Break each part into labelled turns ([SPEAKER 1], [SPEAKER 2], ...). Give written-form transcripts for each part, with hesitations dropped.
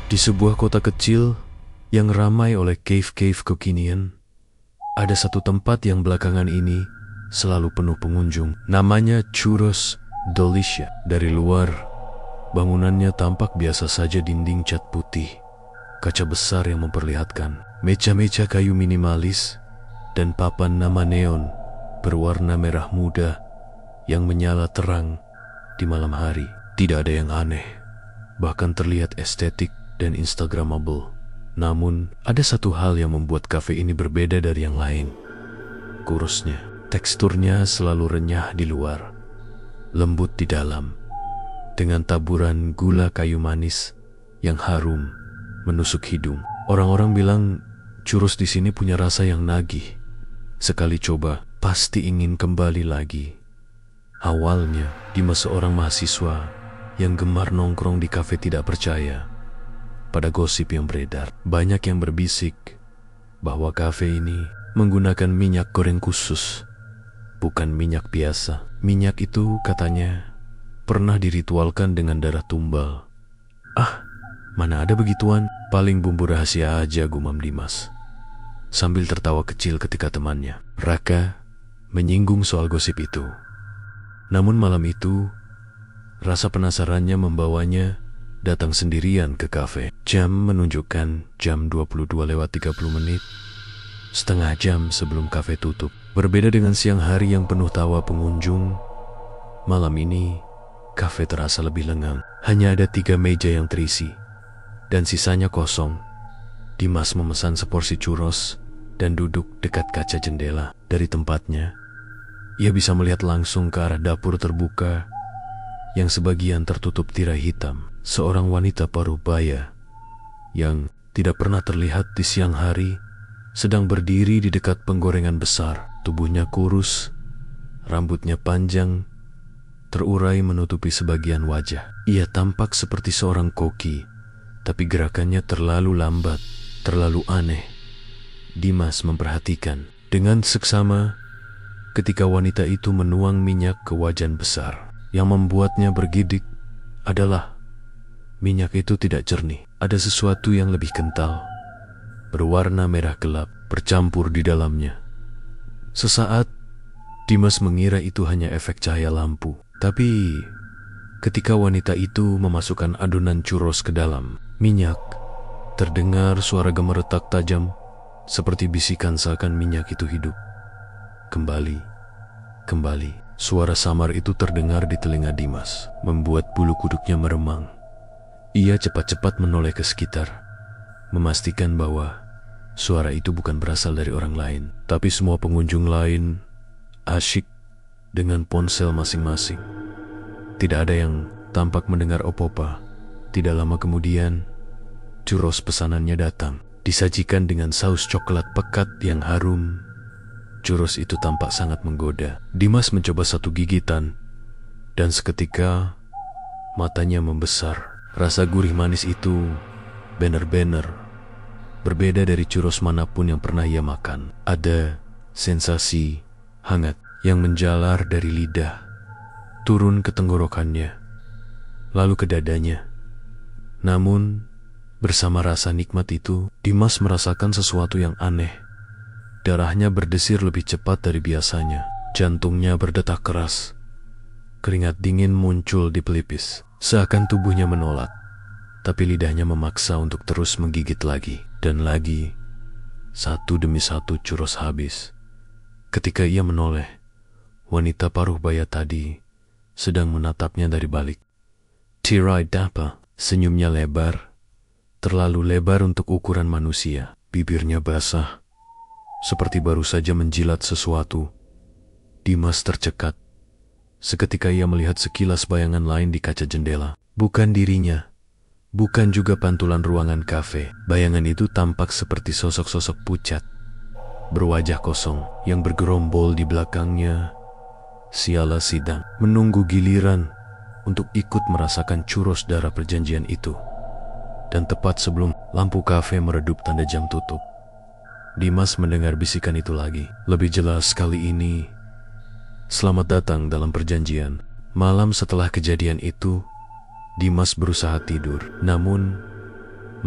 [SPEAKER 1] Di sebuah kota kecil yang ramai oleh cave-cave kekinian, ada satu tempat yang belakangan ini selalu penuh pengunjung. Namanya Churros Delicia. Dari luar, bangunannya tampak biasa saja, dinding cat putih, kaca besar yang memperlihatkan meja-meja kayu minimalis, dan papan nama neon berwarna merah muda yang menyala terang di malam hari. Tidak ada yang aneh, bahkan terlihat estetik dan instagramable. Namun, ada satu hal yang membuat kafe ini berbeda dari yang lain. Kurusnya, teksturnya selalu renyah di luar, lembut di dalam, dengan taburan gula kayu manis yang harum menusuk hidung. Orang-orang bilang churros di sini punya rasa yang nagih. Sekali coba, pasti ingin kembali lagi. Awalnya, Dimas seorang mahasiswa yang gemar nongkrong di kafe tidak percaya pada gosip yang beredar. Banyak yang berbisik bahwa kafe ini menggunakan minyak goreng khusus, bukan minyak biasa. Minyak itu katanya pernah diritualkan dengan darah tumbal. Ah, mana ada begituan? Paling bumbu rahasia aja, gumam Dimas sambil tertawa kecil ketika temannya, Raka, menyinggung soal gosip itu. Namun malam itu, rasa penasarannya membawanya datang sendirian ke kafe. Jam menunjukkan jam 22:30, setengah jam sebelum kafe tutup. Berbeda dengan siang hari yang penuh tawa pengunjung, malam ini kafe terasa lebih lengang. Hanya ada 3 meja yang terisi, dan sisanya kosong. Dimas memesan seporsi churros dan duduk dekat kaca jendela. Dari tempatnya, ia bisa melihat langsung ke arah dapur terbuka yang sebagian tertutup tirai hitam. Seorang wanita parubaya yang tidak pernah terlihat di siang hari sedang berdiri di dekat penggorengan besar. Tubuhnya kurus, rambutnya panjang, terurai menutupi sebagian wajah. Ia tampak seperti seorang koki, tapi gerakannya terlalu lambat, terlalu aneh. Dimas memperhatikan dengan seksama ketika wanita itu menuang minyak ke wajan besar. Yang membuatnya bergidik adalah minyak itu tidak jernih. Ada sesuatu yang lebih kental, berwarna merah gelap, bercampur di dalamnya. Sesaat, Dimas mengira itu hanya efek cahaya lampu. Tapi, ketika wanita itu memasukkan adonan churros ke dalam minyak, terdengar suara gemeretak tajam, seperti bisikan seakan minyak itu hidup. Kembali, kembali. Suara samar itu terdengar di telinga Dimas, membuat bulu kuduknya meremang. Ia cepat-cepat menoleh ke sekitar, memastikan bahwa suara itu bukan berasal dari orang lain. Tapi semua pengunjung lain asyik dengan ponsel masing-masing. Tidak ada yang tampak mendengar opo-opa. Tidak lama kemudian, churros pesanannya datang, disajikan dengan saus coklat pekat yang harum. Churros itu tampak sangat menggoda. Dimas mencoba satu gigitan, dan seketika matanya membesar. Rasa gurih manis itu benar-benar berbeda dari churros manapun yang pernah ia makan. Ada sensasi hangat yang menjalar dari lidah, turun ke tenggorokannya, lalu ke dadanya. Namun, bersama rasa nikmat itu, Dimas merasakan sesuatu yang aneh. Darahnya berdesir lebih cepat dari biasanya. Jantungnya berdetak keras. Keringat dingin muncul di pelipis, seakan tubuhnya menolak. Tapi lidahnya memaksa untuk terus menggigit lagi dan lagi. Satu demi satu churros habis. Ketika ia menoleh, wanita paruh baya tadi sedang menatapnya dari balik. Tirai dapa, senyumnya lebar, terlalu lebar untuk ukuran manusia. Bibirnya basah, seperti baru saja menjilat sesuatu. Dimas tercekat. Seketika ia melihat sekilas bayangan lain di kaca jendela. Bukan dirinya, bukan juga pantulan ruangan kafe. Bayangan itu tampak seperti sosok-sosok pucat, berwajah kosong, yang bergerombol di belakangnya. Siala sidang, menunggu giliran untuk ikut merasakan churros darah perjanjian itu. Dan tepat sebelum lampu kafe meredup tanda jam tutup, Dimas mendengar bisikan itu lagi. Lebih jelas kali ini, selamat datang dalam perjanjian. Malam setelah kejadian itu, Dimas berusaha tidur. Namun,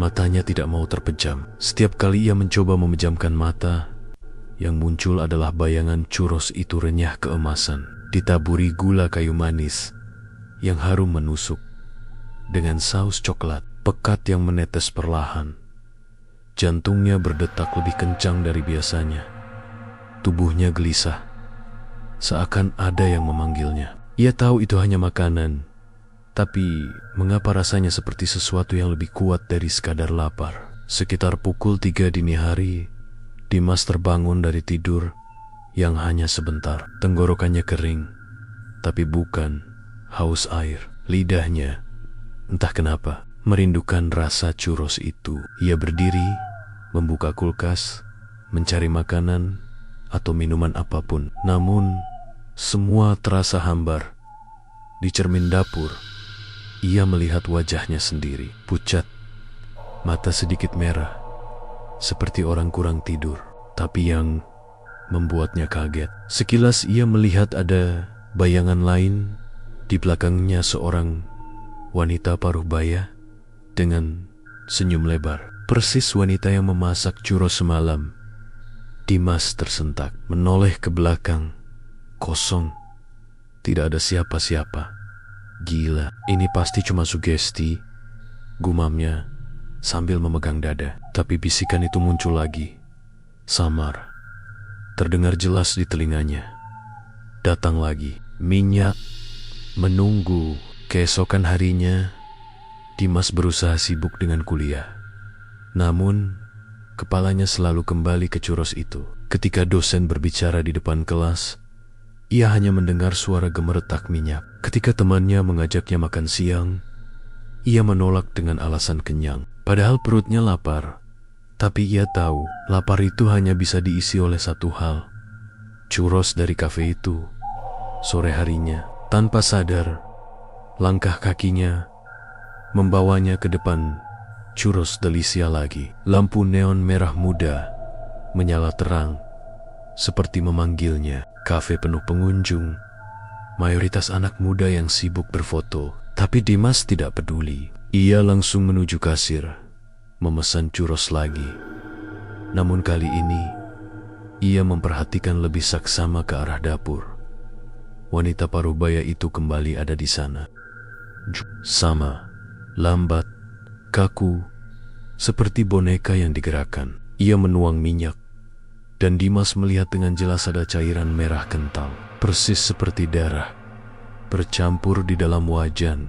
[SPEAKER 1] Matanya tidak mau terpejam. Setiap kali ia mencoba memejamkan mata, yang muncul adalah bayangan churros itu renyah keemasan, ditaburi gula kayu manis yang harum menusuk, dengan saus coklat pekat yang menetes perlahan. Jantungnya berdetak lebih kencang dari biasanya. Tubuhnya gelisah, seakan ada yang memanggilnya. Ia tahu itu hanya makanan, tapi mengapa rasanya seperti sesuatu yang lebih kuat dari sekadar lapar? Sekitar pukul 3 dini hari, Dimas terbangun dari tidur yang hanya sebentar. Tenggorokannya kering, tapi bukan haus air. Lidahnya, entah kenapa, merindukan rasa churros itu. Ia berdiri, membuka kulkas, mencari makanan atau minuman apapun. Namun, semua terasa hambar. Di cermin dapur, ia melihat wajahnya sendiri, pucat, mata sedikit merah, seperti orang kurang tidur. Tapi yang membuatnya kaget, sekilas ia melihat ada bayangan lain di belakangnya, seorang wanita paruh baya dengan senyum lebar. Persis wanita yang memasak churros semalam. Dimas tersentak, menoleh ke belakang. Kosong. Tidak ada siapa-siapa. Gila, ini pasti cuma sugesti, gumamnya sambil memegang dada. Tapi bisikan itu muncul lagi, samar, terdengar jelas di telinganya. Datang lagi, minyak, menunggu. Keesokan harinya, Dimas berusaha sibuk dengan kuliah. Namun, kepalanya selalu kembali ke churros itu. Ketika dosen berbicara di depan kelas, ia hanya mendengar suara gemeretak minyak. Ketika temannya mengajaknya makan siang, ia menolak dengan alasan kenyang. Padahal perutnya lapar. Tapi ia tahu, lapar itu hanya bisa diisi oleh satu hal, churros dari kafe itu. Sore harinya, tanpa sadar, langkah kakinya membawanya ke depan Churros Delicia lagi. Lampu neon merah muda menyala terang, seperti memanggilnya. Kafe penuh pengunjung, mayoritas anak muda yang sibuk berfoto. Tapi Dimas tidak peduli. Ia langsung menuju kasir, memesan churros lagi. Namun kali ini, ia memperhatikan lebih saksama ke arah dapur. Wanita paruh baya itu kembali ada di sana. Sama, lambat, kaku, seperti boneka yang digerakkan. Ia menuang minyak, dan Dimas melihat dengan jelas ada cairan merah kental, persis seperti darah, bercampur di dalam wajan.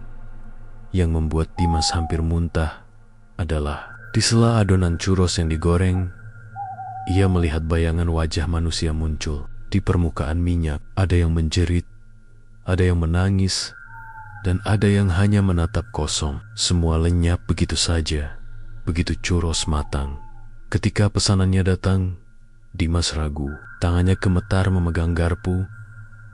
[SPEAKER 1] Yang membuat Dimas hampir muntah adalah di sela adonan churros yang digoreng, ia melihat bayangan wajah manusia muncul. Di permukaan minyak, ada yang menjerit, ada yang menangis, dan ada yang hanya menatap kosong. Semua lenyap begitu saja, begitu churros matang. Ketika pesanannya datang, Dimas ragu. Tangannya gemetar memegang garpu,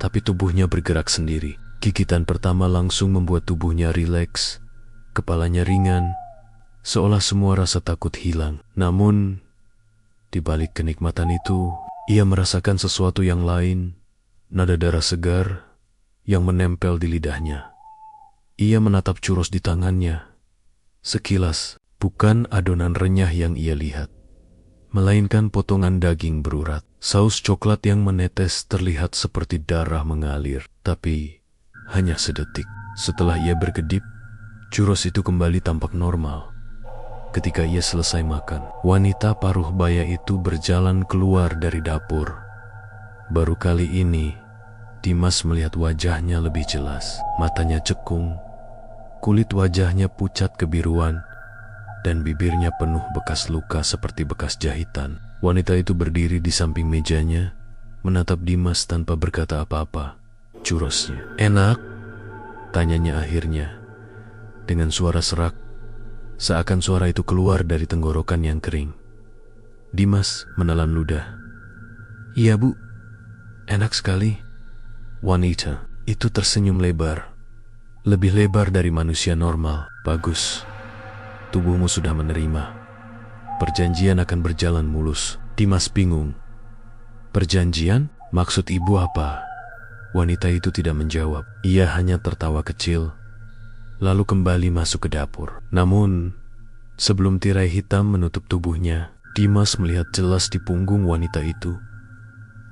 [SPEAKER 1] tapi tubuhnya bergerak sendiri. Gigitan pertama langsung membuat tubuhnya rileks, kepalanya ringan, seolah semua rasa takut hilang. Namun, di balik kenikmatan itu, ia merasakan sesuatu yang lain, nada darah segar yang menempel di lidahnya. Ia menatap churros di tangannya. Sekilas, bukan adonan renyah yang ia lihat, melainkan potongan daging berurat. Saus coklat yang menetes terlihat seperti darah mengalir, tapi hanya sedetik. Setelah ia berkedip, churros itu kembali tampak normal. Ketika ia selesai makan, wanita paruh baya itu berjalan keluar dari dapur. Baru kali ini, Dimas melihat wajahnya lebih jelas. Matanya cekung, kulit wajahnya pucat kebiruan, dan bibirnya penuh bekas luka seperti bekas jahitan. Wanita itu berdiri di samping mejanya, menatap Dimas tanpa berkata apa-apa. Churrosnya enak? Tanyanya akhirnya, dengan suara serak, seakan suara itu keluar dari tenggorokan yang kering. Dimas menelan ludah. Iya bu, enak sekali. Wanita itu tersenyum lebar, lebih lebar dari manusia normal. Bagus, tubuhmu sudah menerima. Perjanjian akan berjalan mulus. Dimas bingung. Perjanjian? Maksud ibu apa? Wanita itu tidak menjawab. Ia hanya tertawa kecil, lalu kembali masuk ke dapur. Namun, Sebelum tirai hitam menutup tubuhnya, Dimas melihat jelas di punggung wanita itu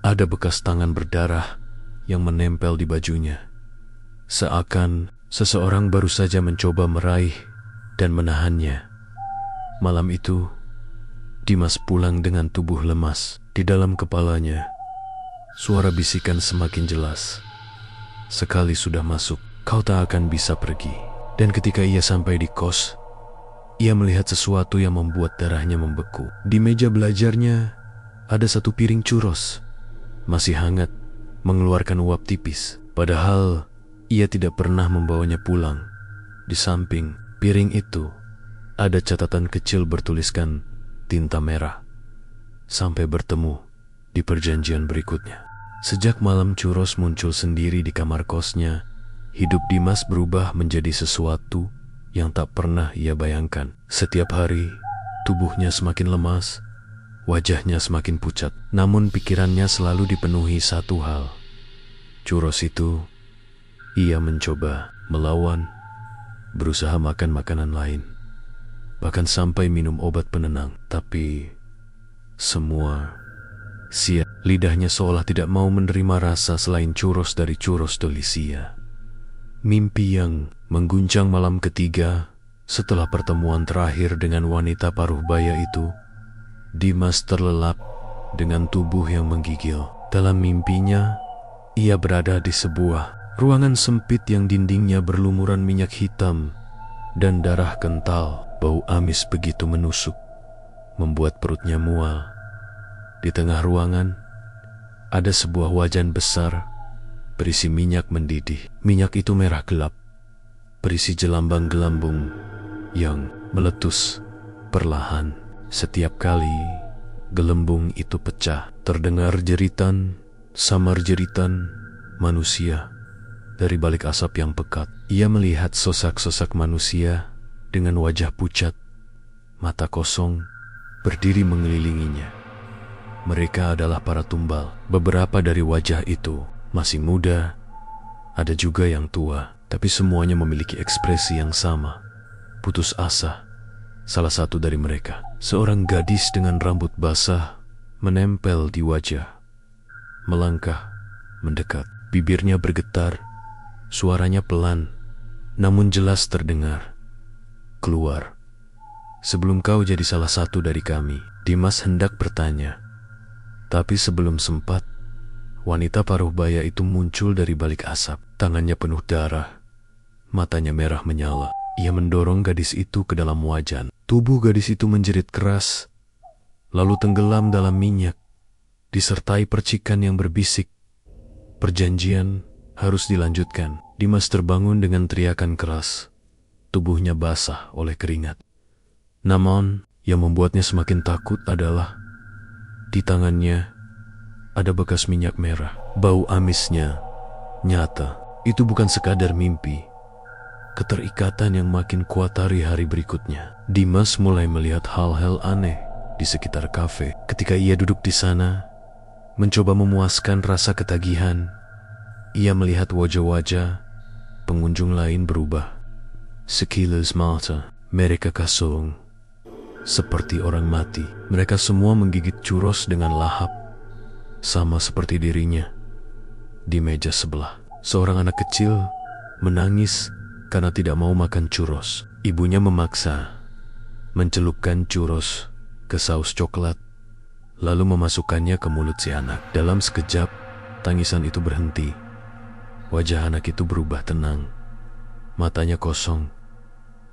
[SPEAKER 1] ada bekas tangan berdarah yang menempel di bajunya. Seakan seseorang baru saja mencoba meraih dan menahannya. Malam itu, Dimas pulang dengan tubuh lemas. Di dalam kepalanya, suara bisikan semakin jelas. Sekali sudah masuk, kau tak akan bisa pergi. Dan ketika ia sampai di kos, ia melihat sesuatu yang membuat darahnya membeku. Di meja belajarnya ada satu piring churros, masih hangat, mengeluarkan uap tipis. Padahal ia tidak pernah membawanya pulang. Di samping piring itu ada catatan kecil bertuliskan tinta merah. Sampai bertemu di perjanjian berikutnya. Sejak malam churros muncul sendiri di kamar kosnya, hidup Dimas berubah menjadi sesuatu yang tak pernah ia bayangkan. Setiap hari, tubuhnya semakin lemas, wajahnya semakin pucat. Namun pikirannya selalu dipenuhi satu hal. Churros itu, ia mencoba melawan, berusaha makan makanan lain, bahkan sampai minum obat penenang. Tapi semua sia. Lidahnya seolah tidak mau menerima rasa selain churros dari churros Delicia. Mimpi yang mengguncang malam ketiga setelah pertemuan terakhir dengan wanita paruh baya itu, Dimas terlelap dengan tubuh yang menggigil. Dalam mimpinya, ia berada di sebuah ruangan sempit yang dindingnya berlumuran minyak hitam dan darah kental. Bau amis begitu menusuk, membuat perutnya mual. Di tengah ruangan, ada sebuah wajan besar berisi minyak mendidih. Minyak itu merah gelap, berisi jelambang gelambung yang meletus perlahan. Setiap kali gelembung itu pecah, terdengar jeritan, samar jeritan manusia dari balik asap yang pekat. Ia melihat sosak-sosak manusia dengan wajah pucat, mata kosong, berdiri mengelilinginya. Mereka adalah para tumbal. Beberapa dari wajah itu masih muda, ada juga yang tua, tapi semuanya memiliki ekspresi yang sama, putus asa. Salah satu dari mereka, seorang gadis dengan rambut basah, menempel di wajah, melangkah, mendekat. Bibirnya bergetar, suaranya pelan, namun jelas terdengar. Keluar, sebelum kau jadi salah satu dari kami. Dimas hendak bertanya, tapi sebelum sempat, wanita paruh baya itu muncul dari balik asap. Tangannya penuh darah, matanya merah menyala. Ia mendorong gadis itu ke dalam wajan. Tubuh gadis itu menjerit keras, lalu tenggelam dalam minyak, disertai percikan yang berbisik. Perjanjian harus dilanjutkan. Dimas terbangun dengan teriakan keras. Tubuhnya basah oleh keringat. Namun, yang membuatnya semakin takut adalah di tangannya ada bekas minyak merah. Bau amisnya nyata. Itu bukan sekadar mimpi. Keterikatan yang makin kuat hari-hari berikutnya. Dimas mulai melihat hal-hal aneh di sekitar kafe. Ketika ia duduk di sana, mencoba memuaskan rasa ketagihan, ia melihat wajah-wajah pengunjung lain berubah. Sekilas mata, mereka kosong, seperti orang mati. Mereka semua menggigit churros dengan lahap, sama seperti dirinya. Di meja sebelah, seorang anak kecil menangis karena tidak mau makan churros. Ibunya memaksa mencelupkan churros ke saus coklat, lalu memasukkannya ke mulut si anak. Dalam sekejap, tangisan itu berhenti. Wajah anak itu berubah tenang, matanya kosong.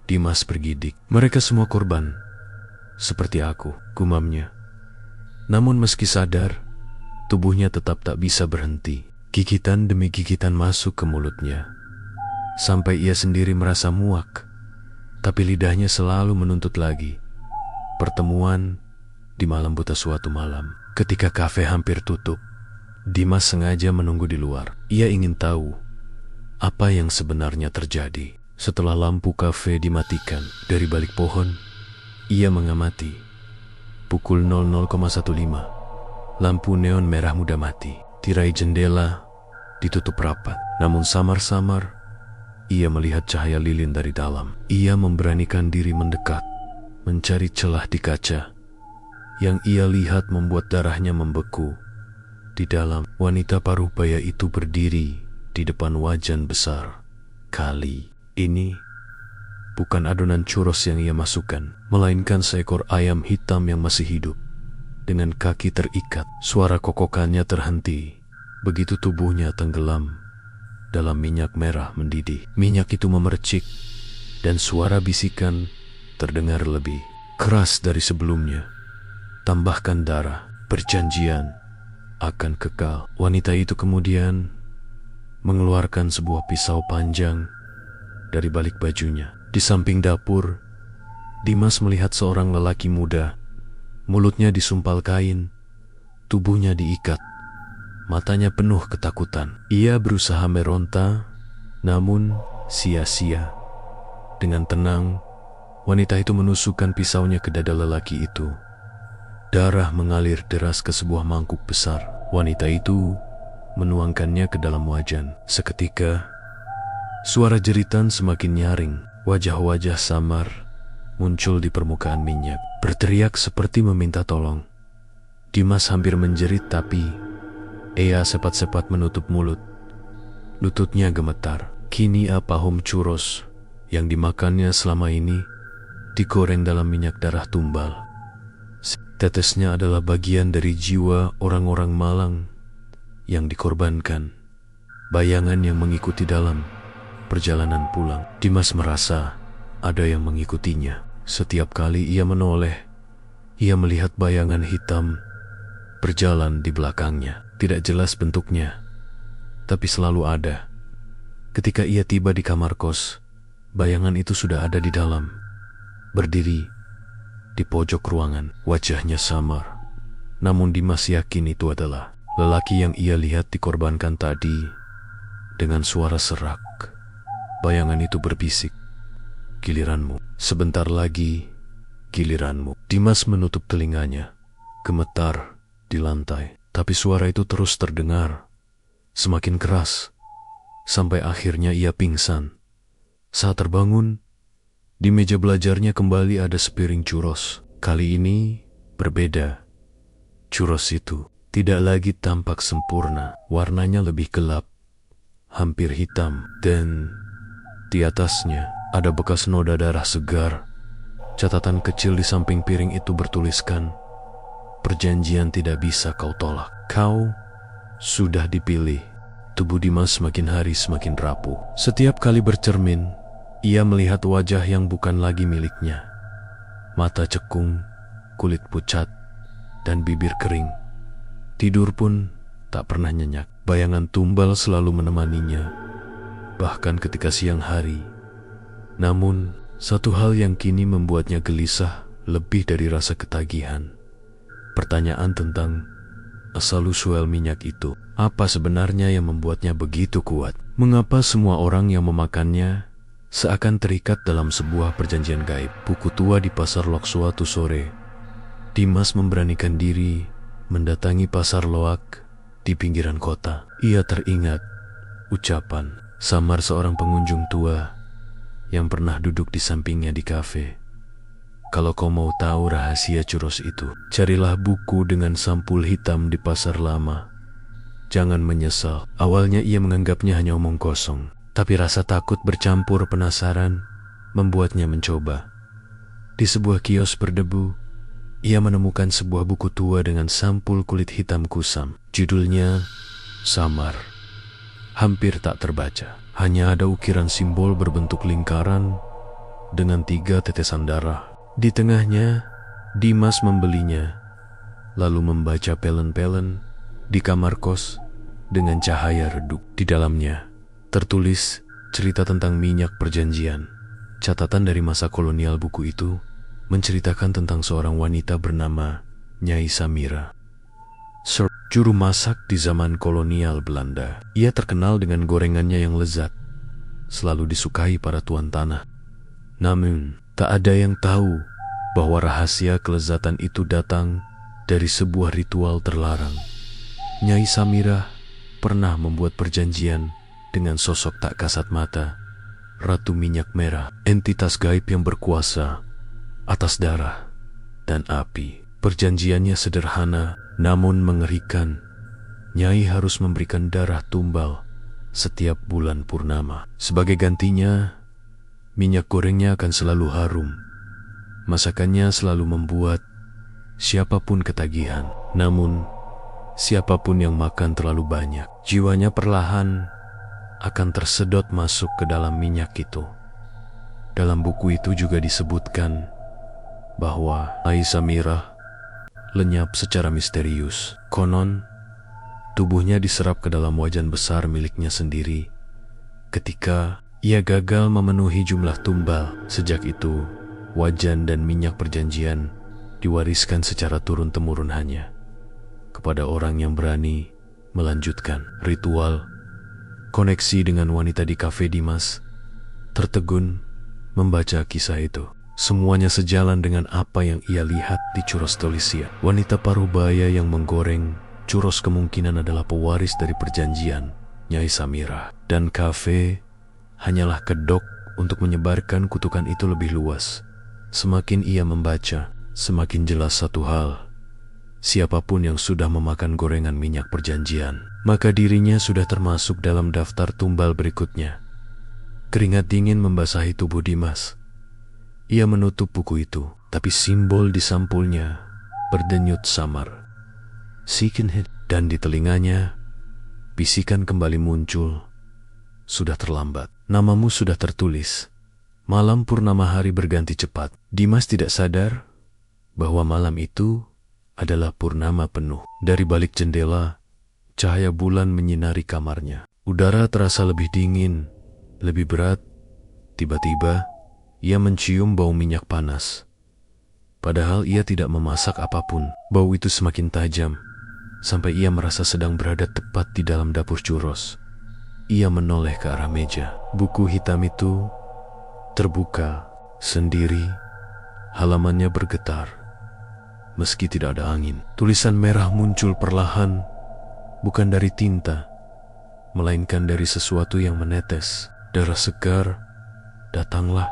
[SPEAKER 1] Dimas bergidik. Mereka semua korban, seperti aku, gumamnya. Namun meski sadar, tubuhnya tetap tak bisa berhenti. Gigitan demi gigitan masuk ke mulutnya, sampai ia sendiri merasa muak. Tapi lidahnya selalu menuntut lagi. Pertemuan di malam buta suatu malam. Ketika kafe hampir tutup, Dimas sengaja menunggu di luar. Ia ingin tahu apa yang sebenarnya terjadi. Setelah lampu kafe dimatikan, dari balik pohon, ia mengamati. Pukul 00,15, lampu neon merah muda mati. Tirai jendela ditutup rapat, namun samar-samar ia melihat cahaya lilin dari dalam. Ia memberanikan diri mendekat, mencari celah di kaca. Yang ia lihat membuat darahnya membeku. Di dalam, wanita paruh baya itu berdiri di depan wajan besar. Kali ini bukan adonan churros yang ia masukkan, melainkan seekor ayam hitam yang masih hidup. Dengan kaki terikat, suara kokokannya terhenti. Begitu tubuhnya tenggelam dalam minyak merah mendidih. Minyak itu memercik dan suara bisikan terdengar lebih keras dari sebelumnya. Tambahkan darah, perjanjian akan kekal. Wanita itu kemudian mengeluarkan sebuah pisau panjang dari balik bajunya. Di samping dapur, Dimas melihat seorang lelaki muda. Mulutnya disumpal kain, tubuhnya diikat, matanya penuh ketakutan. Ia berusaha meronta, namun sia-sia. Dengan tenang, wanita itu menusukkan pisaunya ke dada lelaki itu. Darah mengalir deras ke sebuah mangkuk besar. Wanita itu menuangkannya ke dalam wajan. Seketika, suara jeritan semakin nyaring. Wajah-wajah samar muncul di permukaan minyak, berteriak seperti meminta tolong. Dimas hampir menjerit, tapi ia cepat-cepat menutup mulut. Lututnya gemetar. Kini pahum churros yang dimakannya selama ini digoreng dalam minyak darah tumbal. Tetesnya adalah bagian dari jiwa orang-orang Malang yang dikorbankan. Bayangan yang mengikuti dalam perjalanan pulang. Dimas merasa ada yang mengikutinya. Setiap kali ia menoleh, ia melihat bayangan hitam berjalan di belakangnya. Tidak jelas bentuknya, tapi selalu ada. Ketika ia tiba di kamar kos, bayangan itu sudah ada di dalam, berdiri di pojok ruangan. Wajahnya samar, namun Dimas yakin itu adalah lelaki yang ia lihat dikorbankan tadi. Dengan suara serak, bayangan itu berbisik, "Giliranmu, sebentar lagi giliranmu." Dimas menutup telinganya, gemetar di lantai. Tapi suara itu terus terdengar, semakin keras, sampai akhirnya ia pingsan. Saat terbangun, di meja belajarnya kembali ada sepiring churros. Kali ini berbeda. Churros itu tidak lagi tampak sempurna, warnanya lebih gelap, hampir hitam, dan di atasnya ada bekas noda darah segar. Catatan kecil di samping piring itu bertuliskan, "Perjanjian tidak bisa kau tolak. Kau sudah dipilih." Tubuh Dimas semakin hari semakin rapuh. Setiap kali bercermin, ia melihat wajah yang bukan lagi miliknya. Mata cekung, kulit pucat, dan bibir kering. Tidur pun tak pernah nyenyak. Bayangan tumbal selalu menemaninya, bahkan ketika siang hari. Namun, satu hal yang kini membuatnya gelisah lebih dari rasa ketagihan. Pertanyaan tentang asal-usul minyak itu. Apa sebenarnya yang membuatnya begitu kuat? Mengapa semua orang yang memakannya seakan terikat dalam sebuah perjanjian gaib? Buku tua di pasar Loak suatu sore, Dimas memberanikan diri mendatangi pasar Loak di pinggiran kota. Ia teringat ucapan samar seorang pengunjung tua yang pernah duduk di sampingnya di kafe. "Kalau kau mau tahu rahasia churros itu, carilah buku dengan sampul hitam di pasar lama. Jangan menyesal." Awalnya ia menganggapnya hanya omong kosong, tapi rasa takut bercampur penasaran membuatnya mencoba. Di sebuah kios berdebu, ia menemukan sebuah buku tua dengan sampul kulit hitam kusam. Judulnya samar, hampir tak terbaca. Hanya ada ukiran simbol berbentuk lingkaran dengan 3 tetesan darah. Di tengahnya, Dimas membelinya, lalu membaca pelen-pelen di kamar kos dengan cahaya redup. Di dalamnya tertulis cerita tentang minyak perjanjian. Catatan dari masa kolonial buku itu menceritakan tentang seorang wanita bernama Nyai Samira, juru masak di zaman kolonial Belanda. Ia terkenal dengan gorengannya yang lezat, selalu disukai para tuan tanah. Namun, tak ada yang tahu bahwa rahasia kelezatan itu datang dari sebuah ritual terlarang. Nyai Samira pernah membuat perjanjian dengan sosok tak kasat mata, Ratu Minyak Merah, entitas gaib yang berkuasa atas darah dan api. Perjanjiannya sederhana namun mengerikan. Nyai harus memberikan darah tumbal setiap bulan purnama. Sebagai gantinya, minyak gorengnya akan selalu harum. Masakannya selalu membuat siapapun ketagihan. Namun, siapapun yang makan terlalu banyak, jiwanya perlahan akan tersedot masuk ke dalam minyak itu. Dalam buku itu juga disebutkan bahwa Nyai Samirah lenyap secara misterius. Konon, tubuhnya diserap ke dalam wajan besar miliknya sendiri ketika ia gagal memenuhi jumlah tumbal. Sejak itu, wajan dan minyak perjanjian diwariskan secara turun-temurun hanya kepada orang yang berani melanjutkan ritual. Koneksi dengan wanita di kafe Dimas tertegun membaca kisah itu. Semuanya sejalan dengan apa yang ia lihat di Churros Delisia. Wanita Parubaya yang menggoreng churros kemungkinan adalah pewaris dari perjanjian Nyai Samirah. Dan kafe hanyalah kedok untuk menyebarkan kutukan itu lebih luas. Semakin ia membaca, semakin jelas satu hal. Siapapun yang sudah memakan gorengan minyak perjanjian, maka dirinya sudah termasuk dalam daftar tumbal berikutnya. Keringat dingin membasahi tubuh Dimas. Ia menutup buku itu, tapi simbol di sampulnya berdenyut samar. Sikenhead, dan di telinganya bisikan kembali muncul. Sudah terlambat. Namamu sudah tertulis. Malam purnama hari berganti cepat. Dimas tidak sadar bahwa malam itu adalah purnama penuh. Dari balik jendela, cahaya bulan menyinari kamarnya. Udara terasa lebih dingin, lebih berat. Tiba-tiba, ia mencium bau minyak panas. Padahal ia tidak memasak apapun. Bau itu semakin tajam, sampai ia merasa sedang berada tepat di dalam dapur churros. Ia menoleh ke arah meja. Buku hitam itu terbuka sendiri. Halamannya bergetar, meski tidak ada angin. Tulisan merah muncul perlahan, bukan dari tinta, melainkan dari sesuatu yang menetes. Darah segar, datanglah.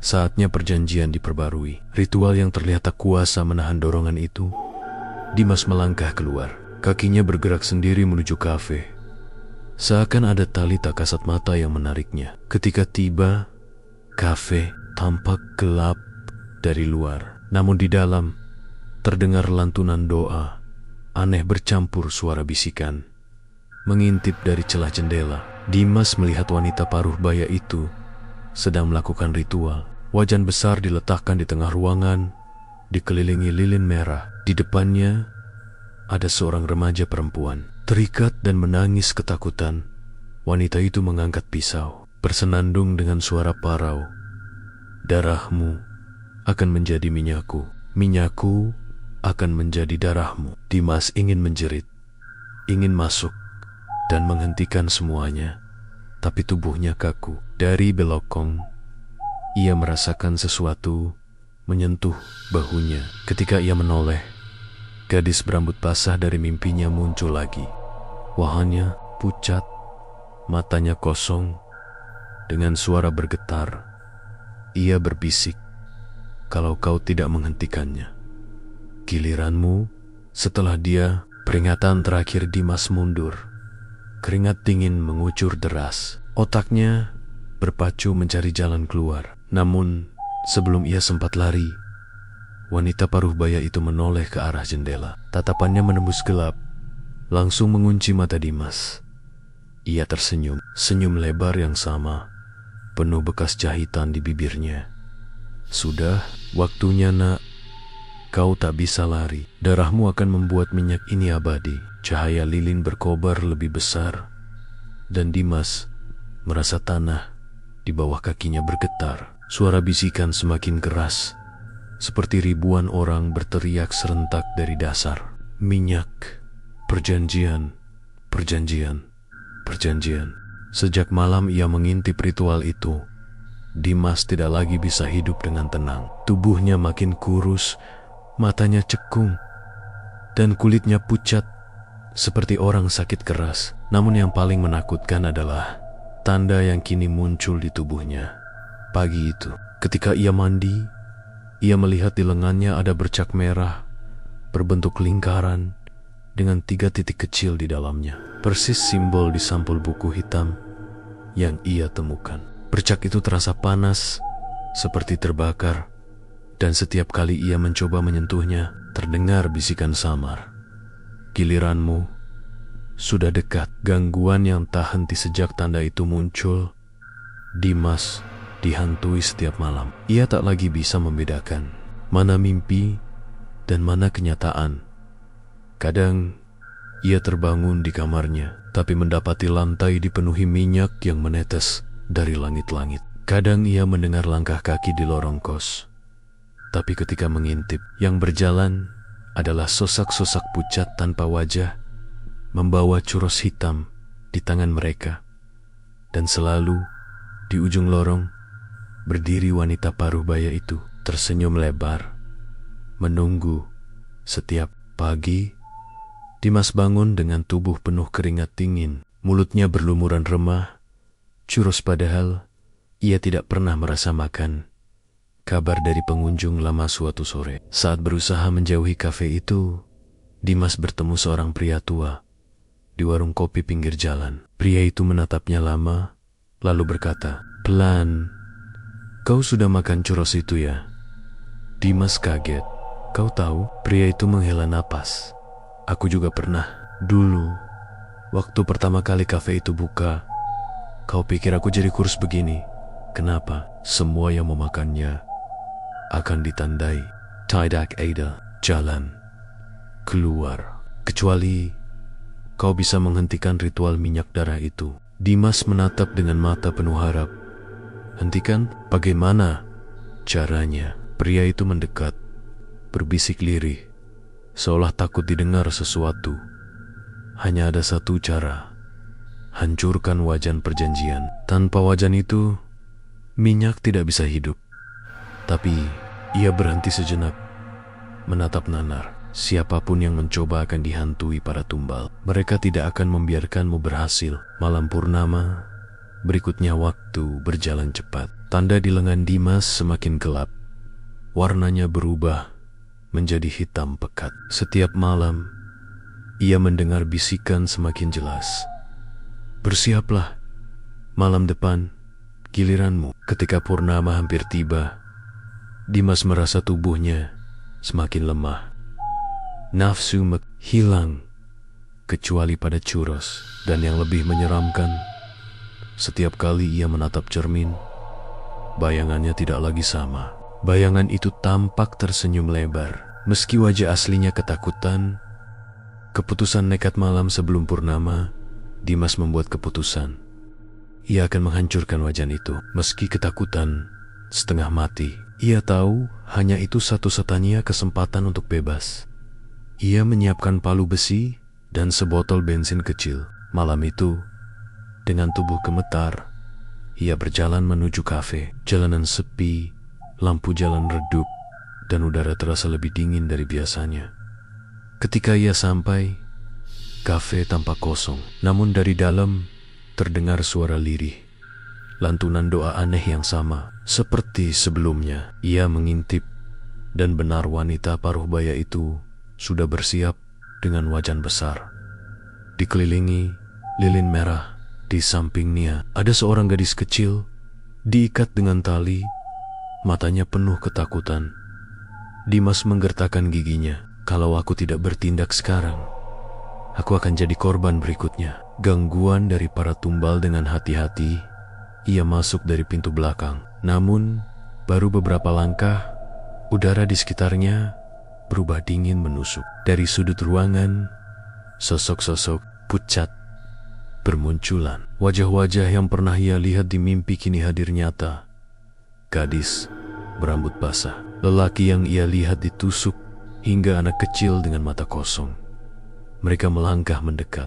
[SPEAKER 1] Saatnya perjanjian diperbarui. Ritual yang terlihat tak kuasa menahan dorongan itu. Dimas melangkah keluar. Kakinya bergerak sendiri menuju kafe. Seakan ada tali tak kasat mata yang menariknya. Ketika tiba, kafe tampak gelap dari luar. Namun di dalam, terdengar lantunan doa. Aneh bercampur suara bisikan. Mengintip dari celah jendela, Dimas melihat wanita paruh baya itu sedang melakukan ritual. Wajan besar diletakkan di tengah ruangan, dikelilingi lilin merah. Di depannya ada seorang remaja perempuan, terikat dan menangis ketakutan. Wanita itu mengangkat pisau, bersenandung dengan suara parau. Darahmu akan menjadi minyakku, minyakku akan menjadi darahmu. Dimas ingin menjerit, ingin masuk dan menghentikan semuanya, tapi tubuhnya kaku. Dari belokong, ia merasakan sesuatu menyentuh bahunya. Ketika ia menoleh, gadis berambut basah dari mimpinya muncul lagi. Wajahnya pucat, matanya kosong. Dengan suara bergetar, ia berbisik, "Kalau kau tidak menghentikannya, giliranmu." Setelah dia, peringatan terakhir Dimas mundur. Keringat dingin mengucur deras. Otaknya berpacu mencari jalan keluar. Namun, sebelum ia sempat lari, wanita paruh baya itu menoleh ke arah jendela. Tatapannya menembus gelap, langsung mengunci mata Dimas. Ia tersenyum, senyum lebar yang sama, penuh bekas jahitan di bibirnya. "Sudah, waktunya nak. Kau tak bisa lari. Darahmu akan membuat minyak ini abadi." Cahaya lilin berkobar lebih besar, dan Dimas merasa tanah di bawah kakinya bergetar. Suara bisikan semakin keras, seperti ribuan orang berteriak serentak dari dasar. Minyak, perjanjian, perjanjian, perjanjian. Sejak malam ia mengintip ritual itu, Dimas tidak lagi bisa hidup dengan tenang. Tubuhnya makin kurus, matanya cekung, dan kulitnya pucat seperti orang sakit keras. Namun yang paling menakutkan adalah tanda yang kini muncul di tubuhnya. Pagi itu, ketika ia mandi, Ia melihat di lengannya ada bercak merah, berbentuk lingkaran, dengan 3 titik kecil di dalamnya. Persis simbol di sampul buku hitam yang ia temukan. Bercak itu terasa panas, seperti terbakar, dan setiap kali ia mencoba menyentuhnya, terdengar bisikan samar. Giliranmu sudah dekat. Gangguan yang tak henti sejak tanda itu muncul. Dimas dihantui setiap malam. Ia tak lagi bisa membedakan mana mimpi dan mana kenyataan. Kadang ia terbangun di kamarnya, tapi mendapati lantai dipenuhi minyak yang menetes dari langit-langit. Kadang ia mendengar langkah kaki di lorong kos, tapi ketika mengintip, yang berjalan adalah sosak-sosak pucat tanpa wajah, membawa curos hitam di tangan mereka. Dan selalu di ujung lorong berdiri wanita paruh baya itu, tersenyum lebar, menunggu. Setiap pagi Dimas bangun dengan tubuh penuh keringat dingin, mulutnya berlumuran remah, curos padahal ia tidak pernah merasa makan. Kabar dari pengunjung lama suatu sore. Saat berusaha menjauhi kafe itu, Dimas bertemu seorang pria tua di warung kopi pinggir jalan. Pria itu menatapnya lama, lalu berkata, "Pelan, kau sudah makan curos itu ya?" Dimas kaget. "Kau tahu?" Pria itu menghela napas. "Aku juga pernah. Dulu, waktu pertama kali kafe itu buka, kau pikir aku jadi kurus begini? Kenapa? Semua yang memakannya akan ditandai Tidak ada jalan keluar, kecuali kau bisa menghentikan ritual minyak darah itu." Dimas menatap dengan mata penuh harap. "Hentikan? Bagaimana caranya?" Pria itu mendekat, berbisik lirih, seolah takut didengar sesuatu. "Hanya ada satu cara. Hancurkan wajan perjanjian. Tanpa wajan itu, minyak tidak bisa hidup." Tapi ia berhenti sejenak, menatap nanar. "Siapapun yang mencoba akan dihantui para tumbal. Mereka tidak akan membiarkanmu berhasil." Malam purnama, berikutnya waktu berjalan cepat. Tanda di lengan Dimas semakin gelap. Warnanya berubah menjadi hitam pekat. Setiap malam, ia mendengar bisikan semakin jelas. "Bersiaplah, malam depan giliranmu." Ketika purnama hampir tiba, Dimas merasa tubuhnya semakin lemah. Nafsu hilang, kecuali pada curos. Dan yang lebih menyeramkan, setiap kali ia menatap cermin, bayangannya tidak lagi sama. Bayangan itu tampak tersenyum lebar. Meski wajah aslinya ketakutan, keputusan nekat malam sebelum purnama, Dimas membuat keputusan. Ia akan menghancurkan wajan itu. Meski ketakutan setengah mati, ia tahu hanya itu satu-satunya kesempatan untuk bebas. Ia menyiapkan palu besi dan sebotol bensin kecil. Malam itu, dengan tubuh gemetar, ia berjalan menuju kafe. Jalanan sepi, lampu jalan redup, dan udara terasa lebih dingin dari biasanya. Ketika ia sampai, kafe tampak kosong. Namun dari dalam terdengar suara lirih, lantunan doa aneh yang sama. Seperti sebelumnya, ia mengintip, dan benar wanita paruh baya itu sudah bersiap dengan wajan besar. Dikelilingi lilin merah. Di sampingnya ada seorang gadis kecil, diikat dengan tali, matanya penuh ketakutan. Dimas menggertakkan giginya. Kalau aku tidak bertindak sekarang, aku akan jadi korban berikutnya. Gangguan dari para tumbal. Dengan hati-hati, ia masuk dari pintu belakang. Namun, baru beberapa langkah, udara di sekitarnya berubah dingin menusuk. Dari sudut ruangan, sosok-sosok pucat bermunculan. Wajah-wajah yang pernah ia lihat di mimpi kini hadir nyata. Gadis berambut basah, lelaki yang ia lihat ditusuk, hingga anak kecil dengan mata kosong. Mereka melangkah mendekat.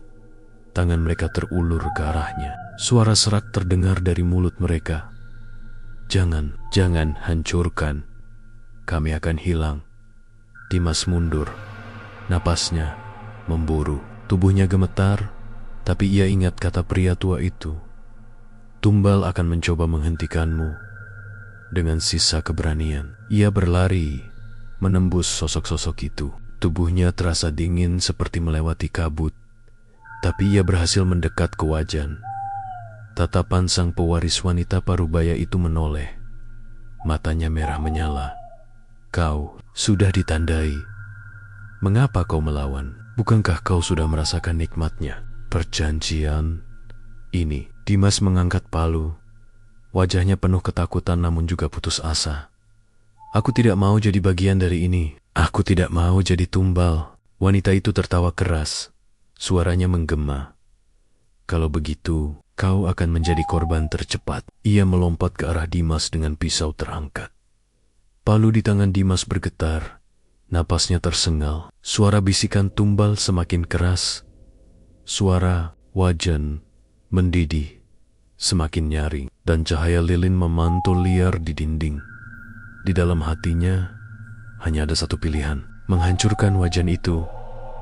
[SPEAKER 1] Tangan mereka terulur ke arahnya. Suara serak terdengar dari mulut mereka. Jangan hancurkan. Kami akan hilang." Dimas mundur. Napasnya memburu. Tubuhnya gemetar, tapi ia ingat kata pria tua itu. Tumbal akan mencoba menghentikanmu Dengan sisa keberanian, ia berlari, menembus sosok-sosok itu. Tubuhnya terasa dingin seperti melewati kabut, tapi ia berhasil mendekat ke Wajan. Tatapan sang pewaris wanita parubaya itu menoleh. Matanya merah menyala. Kau sudah ditandai. Mengapa kau melawan? Bukankah kau sudah merasakan nikmatnya? Perjanjian ini. Dimas mengangkat palu. Wajahnya penuh ketakutan namun juga putus asa. Aku tidak mau jadi bagian dari ini. Aku tidak mau jadi tumbal. Wanita itu tertawa keras. Suaranya menggema. Kalau begitu, kau akan menjadi korban tercepat. Ia melompat ke arah Dimas dengan pisau terangkat. Palu di tangan Dimas bergetar. Napasnya tersengal. Suara bisikan tumbal semakin keras. Suara Wajan mendidih, semakin nyaring, dan cahaya lilin memantul liar di dinding. Di dalam hatinya, hanya ada satu pilihan, menghancurkan Wajan itu,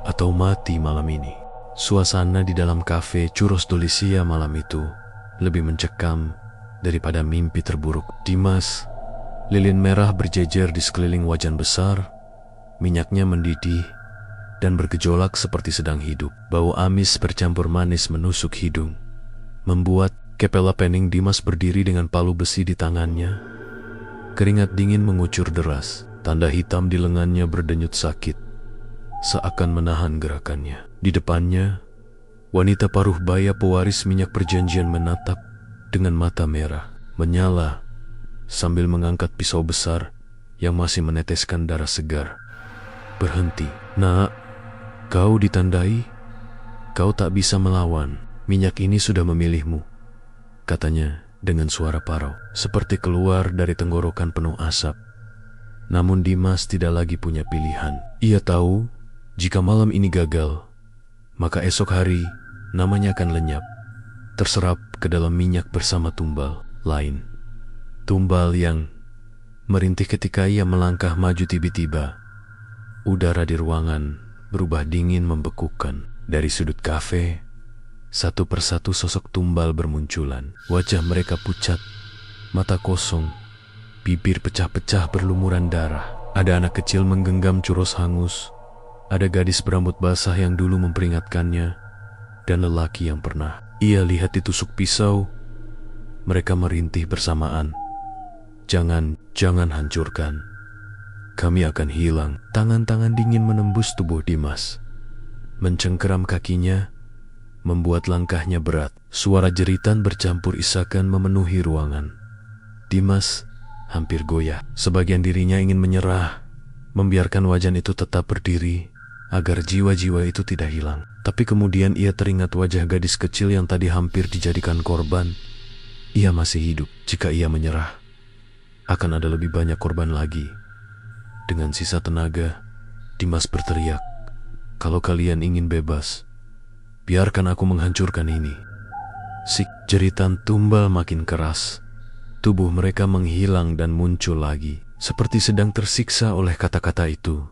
[SPEAKER 1] atau mati malam ini. Suasana di dalam kafe Churros Delisia malam itu lebih mencekam daripada mimpi terburuk. Dimas, lilin merah berjejer di sekeliling Wajan besar, minyaknya mendidih dan bergejolak seperti sedang hidup. Bau amis bercampur manis menusuk hidung, membuat kepala pening Dimas berdiri dengan palu besi di tangannya. Keringat dingin mengucur deras, tanda hitam di lengannya berdenyut sakit, seakan menahan gerakannya. Di depannya, wanita paruh baya pewaris minyak perjanjian menatap dengan mata merah, menyala, sambil mengangkat pisau besar yang masih meneteskan darah segar. Berhenti, nak. Kau ditandai, kau tak bisa melawan. Minyak ini sudah memilihmu, katanya dengan suara parau, seperti keluar dari tenggorokan penuh asap. Namun Dimas tidak lagi punya pilihan. Ia tahu, jika malam ini gagal, maka esok hari namanya akan lenyap, terserap ke dalam minyak bersama tumbal lain. Tumbal yang merintih ketika ia melangkah maju. Tiba-tiba, udara di ruangan berubah dingin membekukan. Dari sudut kafe, satu persatu sosok tumbal bermunculan. Wajah mereka pucat, mata kosong, bibir pecah-pecah berlumuran darah. Ada anak kecil menggenggam churros hangus, ada gadis berambut basah yang dulu memperingatkannya, dan lelaki yang pernah ia lihat ditusuk pisau. Mereka merintih bersamaan. Jangan hancurkan. Kami akan hilang. Tangan-tangan dingin menembus tubuh Dimas, mencengkeram kakinya, membuat langkahnya berat. Suara jeritan bercampur isakan memenuhi ruangan. Dimas hampir goyah. Sebagian dirinya ingin menyerah, membiarkan Wajan itu tetap berdiri, agar jiwa-jiwa itu tidak hilang. Tapi kemudian ia teringat wajah gadis kecil yang tadi hampir dijadikan korban. Ia masih hidup. Jika ia menyerah, akan ada lebih banyak korban lagi. Dengan sisa tenaga, Dimas berteriak, "Kalau kalian ingin bebas, biarkan aku menghancurkan ini." Jeritan tumbal makin keras. Tubuh mereka menghilang dan muncul lagi, seperti sedang tersiksa oleh kata-kata itu.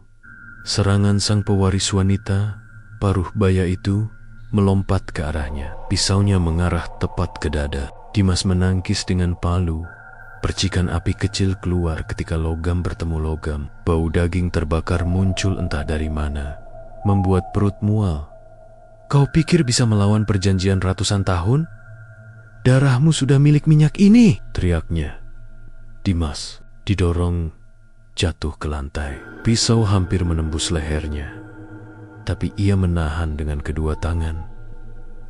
[SPEAKER 1] Serangan sang pewaris wanita, paruh baya itu, melompat ke arahnya. Pisaunya mengarah tepat ke dada. Dimas menangkis dengan palu. Percikan api kecil keluar ketika logam bertemu logam. Bau daging terbakar muncul entah dari mana, membuat perut mual. Kau pikir bisa melawan perjanjian ratusan tahun? Darahmu sudah milik minyak ini, teriaknya. Dimas didorong jatuh ke lantai. Pisau hampir menembus lehernya, tapi ia menahan dengan kedua tangan.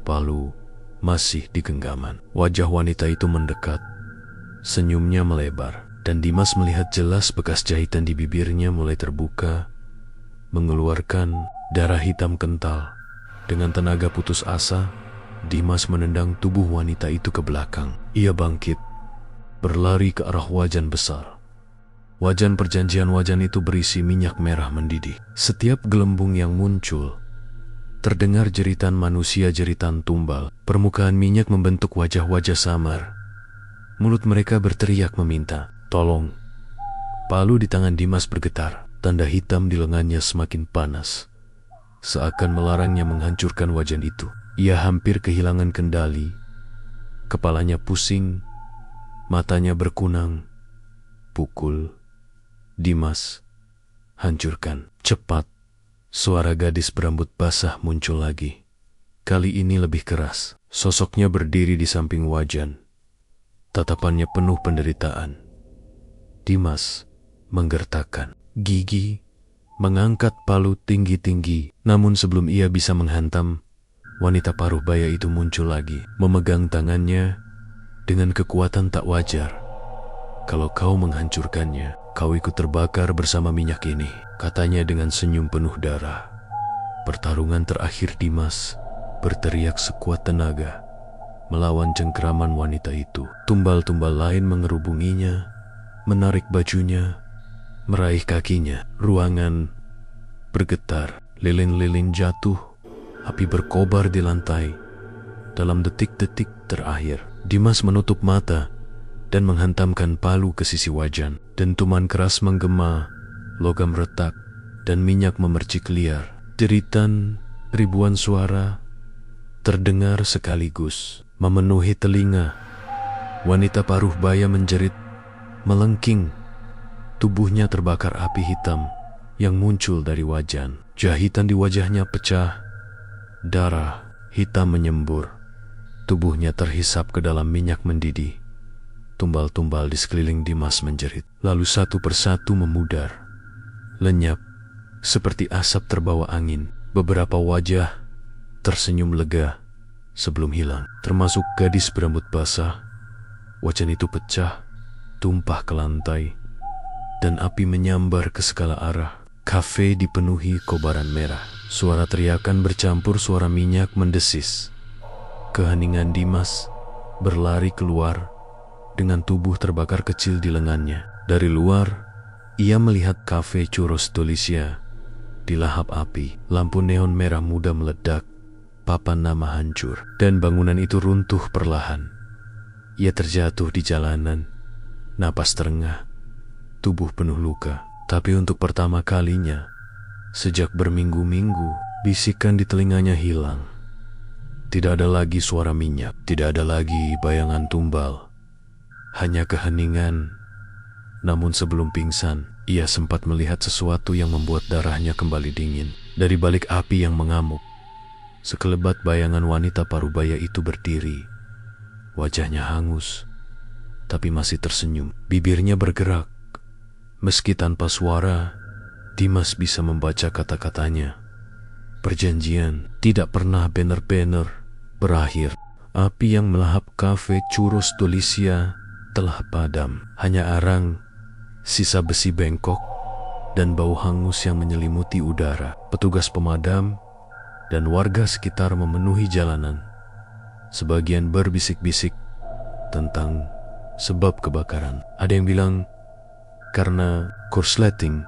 [SPEAKER 1] Palu masih di genggaman. Wajah wanita itu mendekat. Senyumnya melebar, dan Dimas melihat jelas bekas jahitan di bibirnya mulai terbuka, mengeluarkan darah hitam kental. Dengan tenaga putus asa, Dimas menendang tubuh wanita itu ke belakang. Ia bangkit, berlari ke arah wajan besar. Wajan perjanjian wajan itu berisi minyak merah mendidih. Setiap gelembung yang muncul, terdengar jeritan manusia, jeritan tumbal. Permukaan minyak membentuk wajah-wajah samar. Mulut mereka berteriak meminta, "Tolong." Palu di tangan Dimas bergetar. Tanda hitam di lengannya semakin panas, seakan melarangnya menghancurkan wajan itu. Ia hampir kehilangan kendali. Kepalanya pusing, matanya berkunang, pukul, Dimas, hancurkan. Cepat, suara gadis berambut basah muncul lagi. Kali ini lebih keras. Sosoknya berdiri di samping wajan. Tatapannya penuh penderitaan. Dimas menggertakkan gigi, mengangkat palu tinggi-tinggi. Namun sebelum ia bisa menghantam, wanita paruh baya itu muncul lagi, memegang tangannya dengan kekuatan tak wajar. Kalau kau menghancurkannya, kau ikut terbakar bersama minyak ini, katanya dengan senyum penuh darah. Pertarungan terakhir Dimas berteriak sekuat tenaga melawan cengkeraman wanita itu. Tumbal-tumbal lain mengerubunginya, menarik bajunya, meraih kakinya. Ruangan bergetar, lilin-lilin jatuh, api berkobar di lantai. Dalam detik-detik terakhir, Dimas menutup mata dan menghantamkan palu ke sisi wajan. Dentuman keras menggema, logam retak, dan minyak memercik liar. Jeritan ribuan suara terdengar sekaligus, memenuhi telinga. Wanita paruh baya menjerit, melengking. Tubuhnya terbakar api hitam yang muncul dari wajan. Jahitan di wajahnya pecah, darah hitam menyembur. Tubuhnya terhisap ke dalam minyak mendidih. Tumbal-tumbal di sekeliling Dimas menjerit, lalu satu persatu memudar, lenyap seperti asap terbawa angin. Beberapa wajah tersenyum lega sebelum hilang, termasuk gadis berambut basah. Wajan itu pecah, tumpah ke lantai, dan api menyambar ke segala arah. Kafe dipenuhi kobaran merah. Suara teriakan bercampur suara minyak mendesis. Keheningan Dimas berlari keluar dengan tubuh terbakar kecil di lengannya. Dari luar, ia melihat kafe Churros Delicia dilahap api. Lampu neon merah muda meledak, papan nama hancur, dan bangunan itu runtuh perlahan. Ia terjatuh di jalanan, napas terengah, tubuh penuh luka. Tapi untuk pertama kalinya, sejak berminggu-minggu, bisikan di telinganya hilang. Tidak ada lagi suara minyak, tidak ada lagi bayangan tumbal, hanya keheningan. Namun sebelum pingsan, ia sempat melihat sesuatu yang membuat darahnya kembali dingin. Dari balik api yang mengamuk, sekelebat bayangan wanita parubaya itu berdiri. Wajahnya hangus, tapi masih tersenyum. Bibirnya bergerak. Meski tanpa suara, Dimas bisa membaca kata-katanya. Perjanjian tidak pernah benar-benar berakhir. Api yang melahap kafe Churros Delicia telah padam. Hanya arang, sisa besi bengkok, dan bau hangus yang menyelimuti udara. Petugas pemadam dan warga sekitar memenuhi jalanan. Sebagian berbisik-bisik tentang sebab kebakaran. Ada yang bilang karena korsleting.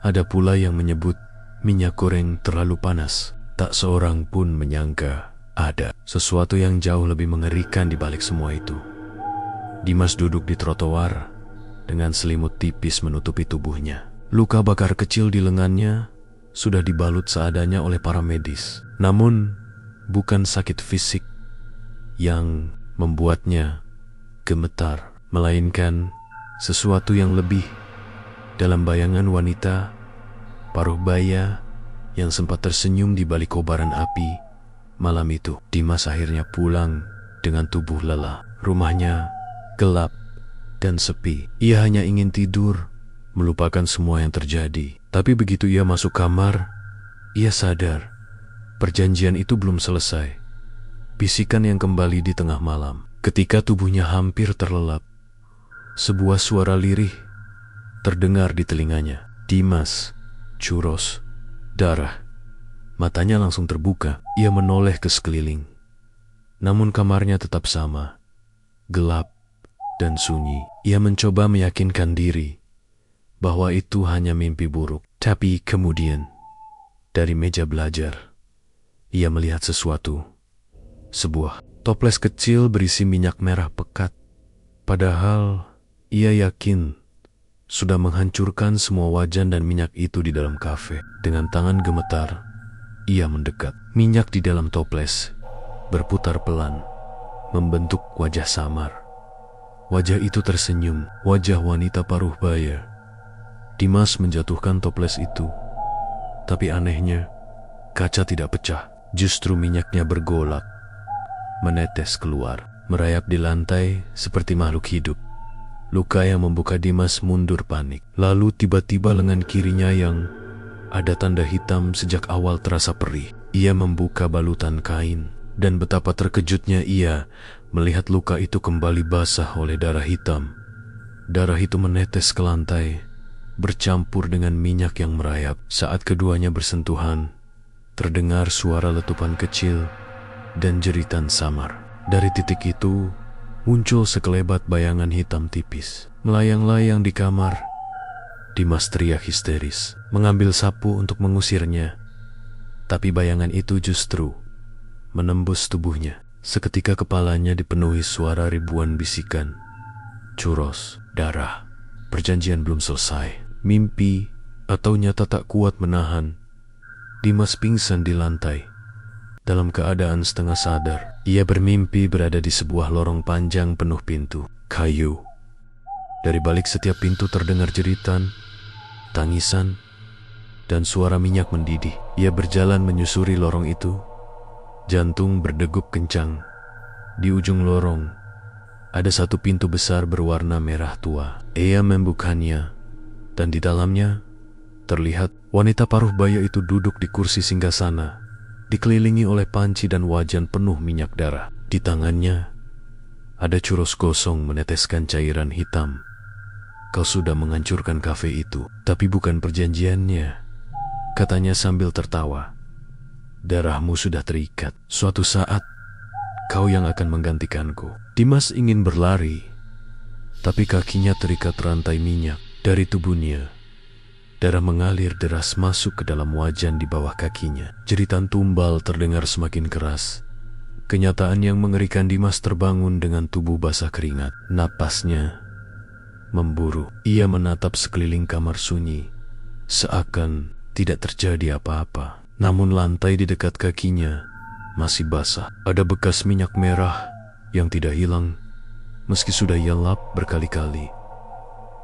[SPEAKER 1] Ada pula yang menyebut minyak goreng terlalu panas. Tak seorang pun menyangka ada sesuatu yang jauh lebih mengerikan di balik semua itu. Dimas duduk di trotoar dengan selimut tipis menutupi tubuhnya. Luka bakar kecil di lengannya sudah dibalut seadanya oleh para medis. Namun, bukan sakit fisik yang membuatnya gemetar, melainkan sesuatu yang lebih. Dalam bayangan wanita paruh baya yang sempat tersenyum di balik kobaran api, malam itu Dimas akhirnya pulang dengan tubuh lelah. Rumahnya gelap dan sepi. Ia hanya ingin tidur, melupakan semua yang terjadi. Tapi begitu ia masuk kamar, ia sadar perjanjian itu belum selesai. Bisikan yang kembali di tengah malam. Ketika tubuhnya hampir terlelap, sebuah suara lirih terdengar di telinganya. Dimas, churros, darah. Matanya langsung terbuka. Ia menoleh ke sekeliling. Namun kamarnya tetap sama, gelap dan sunyi. Ia mencoba meyakinkan diri bahwa itu hanya mimpi buruk. Tapi kemudian, dari meja belajar, ia melihat sesuatu. Sebuah toples kecil berisi minyak merah pekat. Padahal ia yakin sudah menghancurkan semua wajan dan minyak itu di dalam kafe. Dengan tangan gemetar, ia mendekat. Minyak di dalam toples berputar pelan, membentuk wajah samar. Wajah itu tersenyum, wajah wanita paruh baya. Dimas menjatuhkan toples itu. Tapi anehnya, kaca tidak pecah. Justru minyaknya bergolak, menetes keluar, merayap di lantai seperti makhluk hidup. Luka yang membuka Dimas mundur panik. Lalu tiba-tiba lengan kirinya yang ada tanda hitam sejak awal terasa perih. Ia membuka balutan kain, dan betapa terkejutnya ia melihat luka itu kembali basah oleh darah hitam. Darah itu menetes ke lantai, bercampur dengan minyak yang merayap. Saat keduanya bersentuhan, terdengar suara letupan kecil dan jeritan samar. Dari titik itu, muncul sekelebat bayangan hitam tipis, melayang-layang di kamar. Dimas teriak histeris, mengambil sapu untuk mengusirnya. Tapi bayangan itu justru menembus tubuhnya. Seketika kepalanya dipenuhi suara ribuan bisikan. Churros, darah, perjanjian belum selesai. Mimpi atau nyata tak kuat menahan. Dimas pingsan di lantai. Dalam keadaan setengah sadar, ia bermimpi berada di sebuah lorong panjang penuh pintu kayu. Dari balik setiap pintu terdengar jeritan, tangisan, dan suara minyak mendidih. Ia berjalan menyusuri lorong itu. Jantung berdegup kencang. Di ujung lorong, ada satu pintu besar berwarna merah tua. Ia membukanya, dan di dalamnya terlihat wanita paruh baya itu duduk di kursi singgasana, dikelilingi oleh panci dan wajan penuh minyak darah. Di tangannya ada churros gosong meneteskan cairan hitam. Kau sudah menghancurkan kafe itu, tapi bukan perjanjiannya, katanya sambil tertawa. Darahmu sudah terikat. Suatu saat, kau yang akan menggantikanku. Dimas ingin berlari, tapi kakinya terikat rantai minyak. Dari tubuhnya, darah mengalir deras masuk ke dalam wajan di bawah kakinya. Jeritan tumbal terdengar semakin keras. Kenyataan yang mengerikan. Dimas terbangun dengan tubuh basah keringat. Napasnya memburu. Ia menatap sekeliling kamar sunyi, seakan tidak terjadi apa-apa. Namun lantai di dekat kakinya masih basah. Ada bekas minyak merah yang tidak hilang, meski sudah ia lap berkali-kali.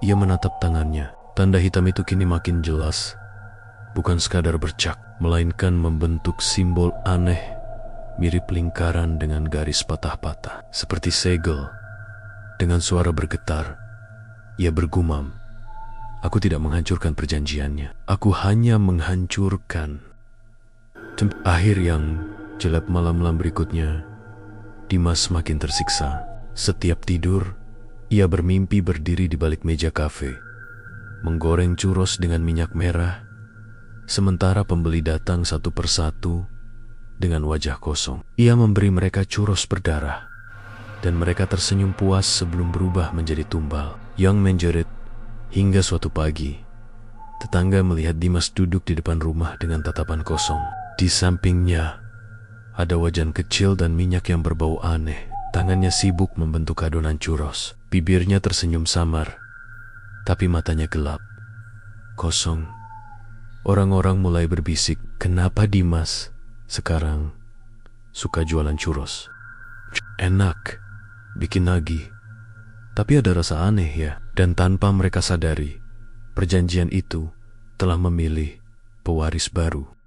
[SPEAKER 1] Ia menatap tangannya. Tanda hitam itu kini makin jelas. Bukan sekadar bercak, melainkan membentuk simbol aneh, mirip lingkaran dengan garis patah-patah, seperti segel. Dengan suara bergetar, ia bergumam, "Aku tidak menghancurkan perjanjiannya. Aku hanya menghancurkan." Akhir yang gelap malam-malam berikutnya, Dimas semakin tersiksa. Setiap tidur, ia bermimpi berdiri di balik meja kafe, menggoreng churros dengan minyak merah, sementara pembeli datang satu persatu dengan wajah kosong. Ia memberi mereka churros berdarah, dan mereka tersenyum puas sebelum berubah menjadi tumbal yang menjerit. Hingga suatu pagi, tetangga melihat Dimas duduk di depan rumah dengan tatapan kosong. Di sampingnya ada wajan kecil dan minyak yang berbau aneh. Tangannya sibuk membentuk adonan churros. Bibirnya tersenyum samar, tapi matanya gelap, kosong. Orang-orang mulai berbisik, kenapa Dimas sekarang suka jualan churros? Enak, bikin lagi. Tapi ada rasa aneh ya. Dan tanpa mereka sadari, perjanjian itu telah memilih pewaris baru.